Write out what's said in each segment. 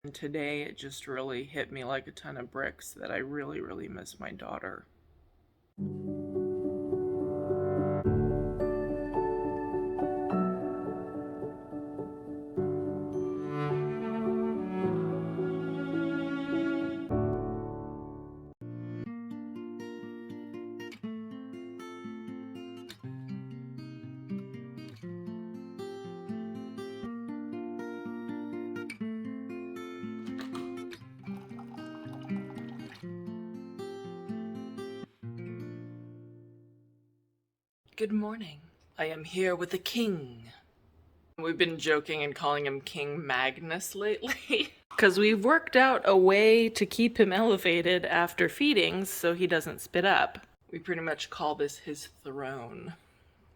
And today it just really hit me like a ton of bricks that I really, really miss my daughter. Good morning. I am here with the king. We've been joking and calling him King Magnus lately. Because we've worked out a way to keep him elevated after feedings so he doesn't spit up. We pretty much call this his throne.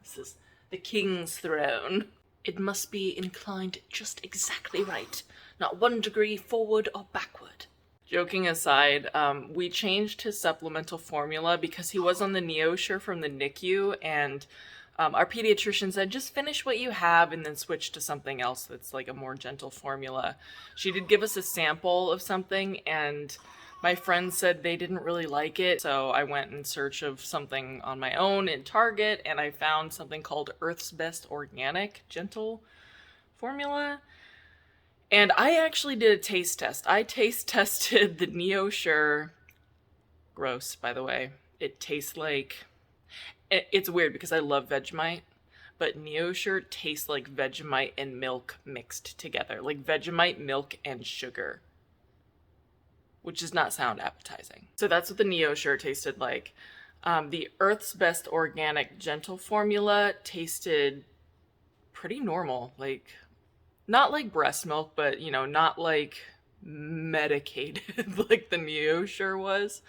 This is the king's throne. It must be inclined just exactly right. Not 1 degree forward or backward. Joking aside, we changed his supplemental formula because he was on the NeoSure from the NICU, and our pediatrician said, just finish what you have and then switch to something else that's like a more gentle formula. She did give us a sample of something, and my friends said they didn't really like it, so I went in search of something on my own in Target, and I found something called Earth's Best Organic Gentle Formula. And I actually did a taste test. I taste tested the NeoSure. Gross, by the way. It tastes like... It's weird because I love Vegemite, but NeoSure tastes like Vegemite and milk mixed together. Like Vegemite, milk, and sugar. Which does not sound appetizing. So that's what the NeoSure tasted like. The Earth's Best Organic Gentle Formula tasted pretty normal. Like... not like breast milk, but, you know, not like medicated like the NeoSure was.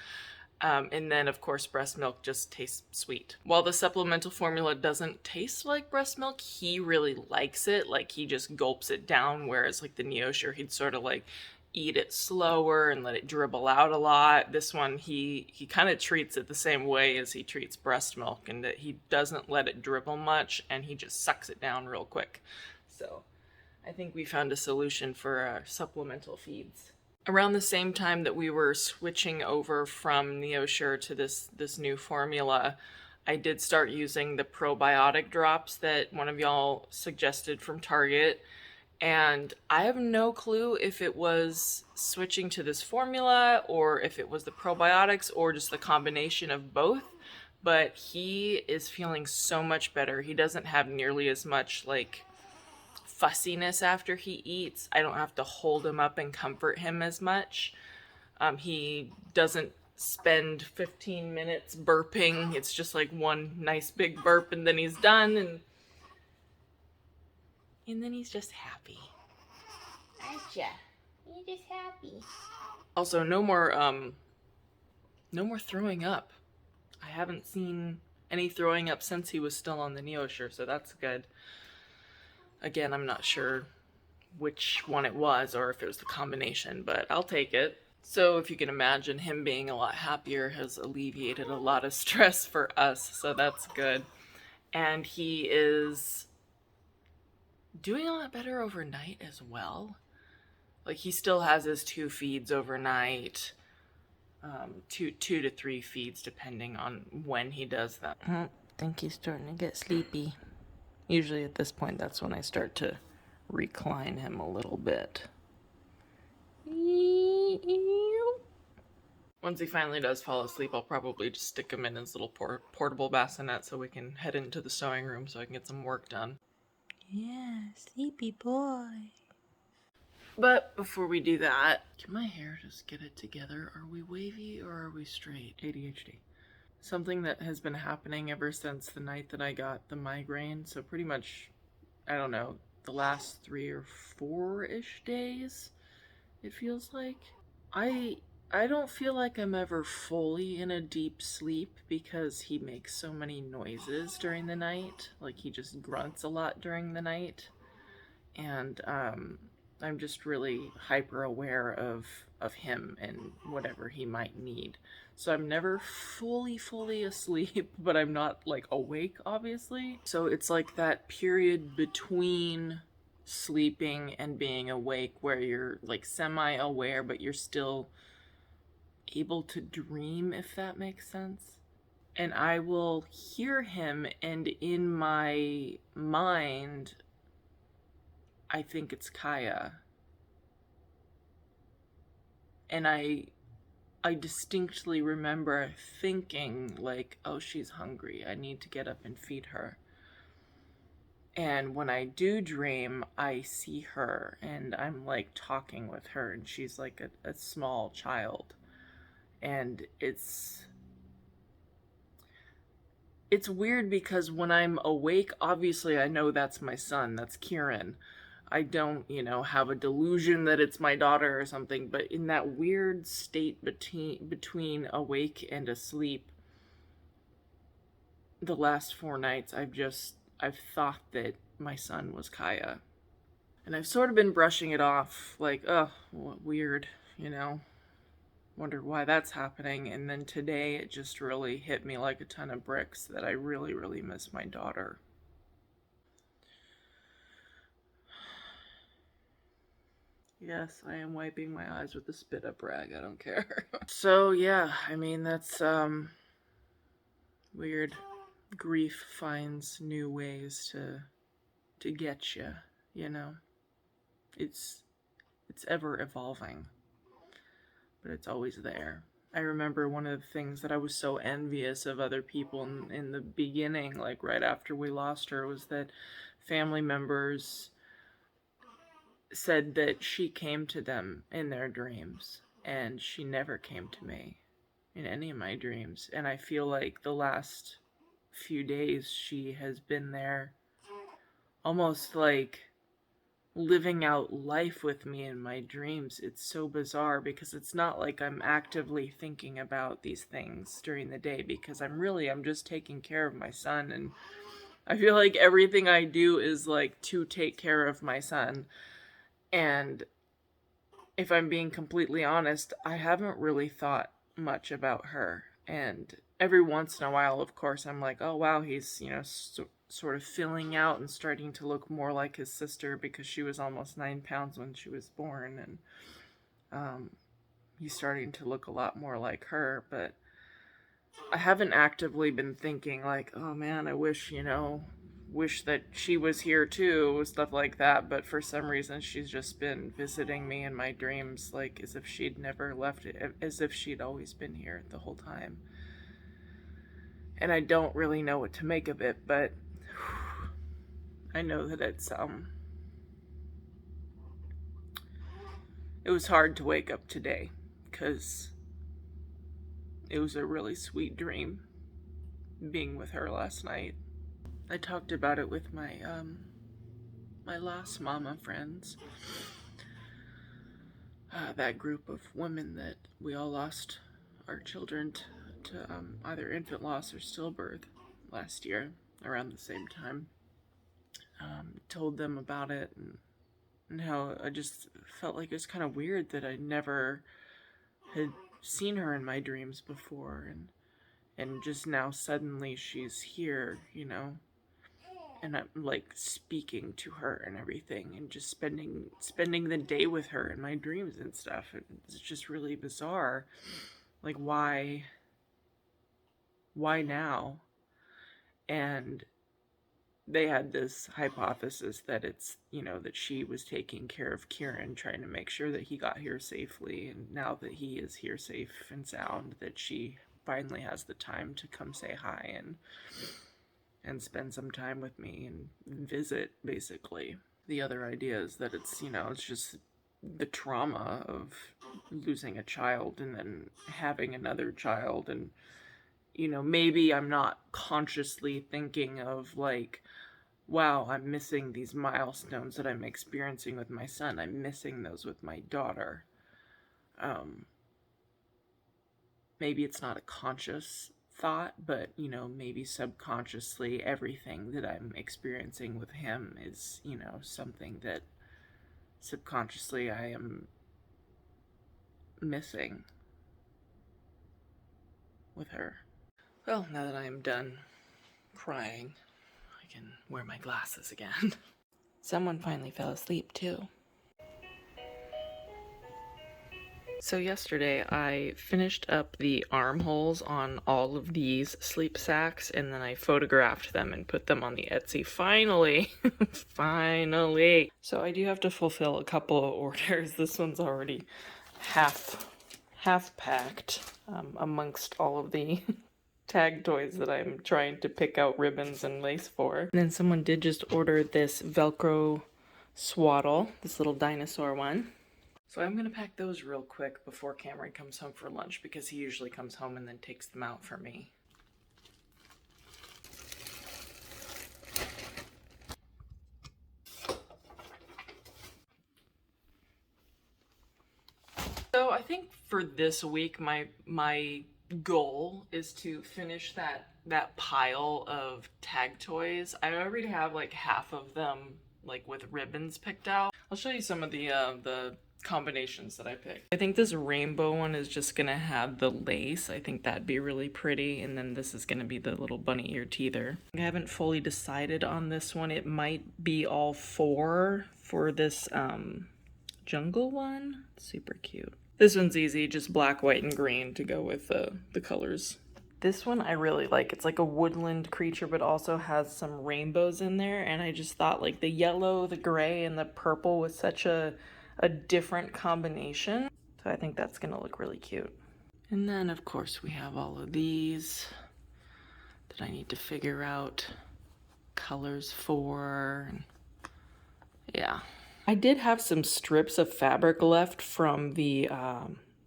And then, of course, breast milk just tastes sweet. While the supplemental formula doesn't taste like breast milk, he really likes it. Like, he just gulps it down, whereas, like, the NeoSure, he'd sort of, like, eat it slower and let it dribble out a lot. This one, he kind of treats it the same way as he treats breast milk, in that he doesn't let it dribble much, and he just sucks it down real quick. So... I think we found a solution for our supplemental feeds. Around the same time that we were switching over from NeoSure to this new formula, I did start using the probiotic drops that one of y'all suggested from Target. And I have no clue if it was switching to this formula or if it was the probiotics or just the combination of both. But he is feeling so much better. He doesn't have nearly as much, like, fussiness after he eats. I don't have to hold him up and comfort him as much. He doesn't spend 15 minutes burping. It's just like one nice big burp and then he's done, and then he's just happy. Aren't ya? You're just happy. Also, no more throwing up. I haven't seen any throwing up since he was still on the NeoSure, so that's good. Again, I'm not sure which one it was or if it was the combination, but I'll take it. So if you can imagine, him being a lot happier has alleviated a lot of stress for us, so that's good. And he is doing a lot better overnight as well. Like, he still has his 2 feeds overnight, 2 to 3 feeds depending on when he does them. I think he's starting to get sleepy. Usually at this point, that's when I start to recline him a little bit. Once he finally does fall asleep, I'll probably just stick him in his little portable bassinet so we can head into the sewing room so I can get some work done. Yeah, sleepy boy. But before we do that, can my hair just get it together? Are we wavy or are we straight? ADHD. Something that has been happening ever since the night that I got the migraine, so pretty much, I don't know, the last 3 or 4-ish days, it feels like. I don't feel like I'm ever fully in a deep sleep because he makes so many noises during the night. Like, he just grunts a lot during the night. And I'm just really hyper aware of him and whatever he might need. So I'm never fully asleep, but I'm not, like, awake, obviously. So it's like that period between sleeping and being awake, where you're like semi-aware, but you're still able to dream, if that makes sense. And I will hear him, and in my mind, I think it's Kaia. And I distinctly remember thinking, like, oh, she's hungry. I need to get up and feed her. And when I do dream, I see her, and I'm like talking with her, and she's like a small child. And it's weird because when I'm awake, obviously I know that's my son, that's Kieran. I don't, have a delusion that it's my daughter or something, but in that weird state between awake and asleep, the last 4 nights, I've thought that my son was Kaia. And I've sort of been brushing it off, like, oh, weird, wonder why that's happening. And then today it just really hit me like a ton of bricks that I really, really miss my daughter. Yes, I am wiping my eyes with a spit up rag. I don't care. So yeah, I mean, that's weird. Grief finds new ways to get you, It's ever evolving, but it's always there. I remember one of the things that I was so envious of other people in the beginning, like right after we lost her, was that family members said that she came to them in their dreams, and she never came to me in any of my dreams. And I feel like the last few days she has been there, almost like living out life with me in my dreams. It's so bizarre because it's not like I'm actively thinking about these things during the day, because I'm just taking care of my son, and I feel like everything I do is like to take care of my son. And if I'm being completely honest, I haven't really thought much about her. And every once in a while, of course, I'm like, oh wow, he's, sort of filling out and starting to look more like his sister, because she was almost 9 pounds when she was born. And he's starting to look a lot more like her. But I haven't actively been thinking like, oh man, I wish that she was here too, stuff like that. But for some reason, she's just been visiting me in my dreams, like as if she'd never left it, as if she'd always been here the whole time. And I don't really know what to make of it, but I know that it was hard to wake up today, because it was a really sweet dream being with her last night. I talked about it with my my last mama friends, that group of women that we all lost our children to either infant loss or stillbirth last year around the same time. Told them about it, and how I just felt like it was kind of weird that I never had seen her in my dreams before, and just now suddenly she's here, and I'm like speaking to her and everything, and just spending the day with her in my dreams and stuff. It's just really bizarre. Like, why now? And they had this hypothesis that it's, that she was taking care of Kieran, trying to make sure that he got here safely, and now that he is here safe and sound, that she finally has the time to come say hi and spend some time with me and visit, basically. The other idea is that it's, it's just the trauma of losing a child and then having another child. And, maybe I'm not consciously thinking of like, wow, I'm missing these milestones that I'm experiencing with my son. I'm missing those with my daughter. Maybe it's not a conscious thought, but, maybe subconsciously everything that I'm experiencing with him is, something that subconsciously I am missing with her. Well, now that I am done crying, I can wear my glasses again. Someone finally fell asleep too. So yesterday I finished up the armholes on all of these sleep sacks, and then I photographed them and put them on the Etsy. Finally! Finally! So I do have to fulfill a couple of orders. This one's already half packed amongst all of the tag toys that I'm trying to pick out ribbons and lace for. And then someone did just order this Velcro swaddle, this little dinosaur one. So I'm gonna pack those real quick before Kameron comes home for lunch, because he usually comes home and then takes them out for me. So I think for this week, my goal is to finish that pile of tag toys. I already have like half of them like with ribbons picked out. I'll show you some of the combinations that I picked. I think this rainbow one is just gonna have the lace. I think that'd be really pretty, and then this is gonna be the little bunny ear teether. I haven't fully decided on this one. It might be all four for this jungle one. Super cute. This one's easy, just black, white, and green to go with the colors. This one I really like. It's like a woodland creature, but also has some rainbows in there, and I just thought like the yellow, the gray, and the purple was such a different combination. So I think that's gonna look really cute. And then of course we have all of these that I need to figure out colors for. Yeah. I did have some strips of fabric left from the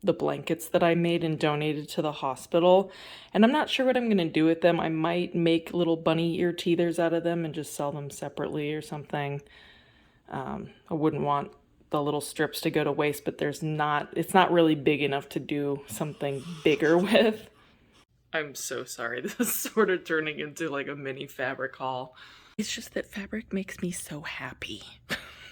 blankets that I made and donated to the hospital, and I'm not sure what I'm gonna do with them. I might make little bunny ear teethers out of them and just sell them separately or something. I wouldn't want the little strips to go to waste, but it's not really big enough to do something bigger with. I'm so sorry. This is sort of turning into like a mini fabric haul. It's just that fabric makes me so happy.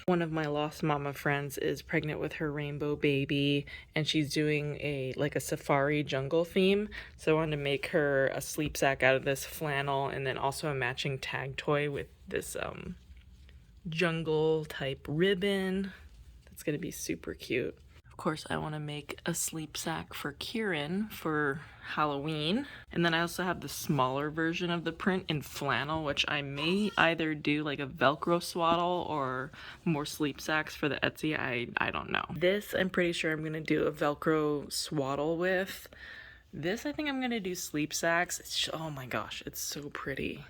One of my Lost Mama friends is pregnant with her rainbow baby, and she's doing a safari jungle theme. So I wanted to make her a sleep sack out of this flannel, and then also a matching tag toy with this jungle type ribbon. That's gonna be super cute. Of course, I want to make a sleep sack for Kieran for Halloween. And then I also have the smaller version of the print in flannel, which I may either do like a Velcro swaddle or more sleep sacks for the Etsy. I don't know. This, I'm pretty sure I'm going to do a Velcro swaddle with. This, I think I'm going to do sleep sacks. Oh my gosh, it's so pretty.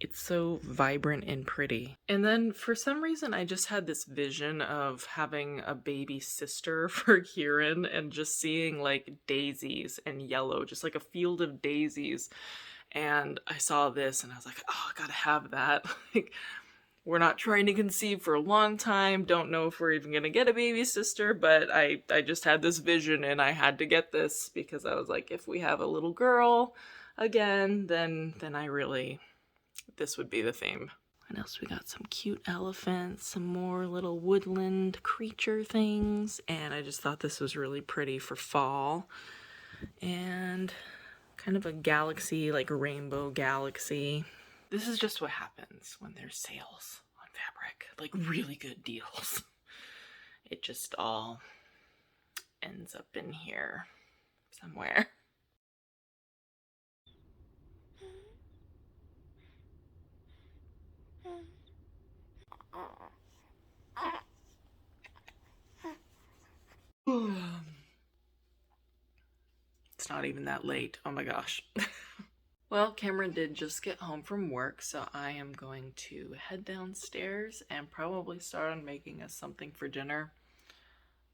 It's so vibrant and pretty. And then for some reason, I just had this vision of having a baby sister for Kieran and just seeing like daisies and yellow, just like a field of daisies. And I saw this and I was like, oh, I gotta have that. Like, we're not trying to conceive for a long time. Don't know if we're even gonna get a baby sister, but I just had this vision and I had to get this because I was like, if we have a little girl again, then I really... this would be the theme. What else? We got some cute elephants, some more little woodland creature things, and I just thought this was really pretty for fall. And kind of a galaxy, like rainbow galaxy. This is just what happens when there's sales on fabric, like really good deals. It just all ends up in here somewhere. It's not even that late. Oh my gosh. Well, Kameron did just get home from work, so I am going to head downstairs and probably start on making us something for dinner.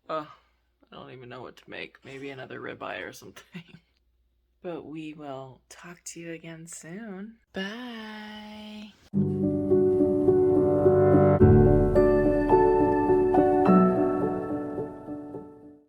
I don't even know what to make. Maybe another ribeye or something. But we will talk to you again soon. Bye.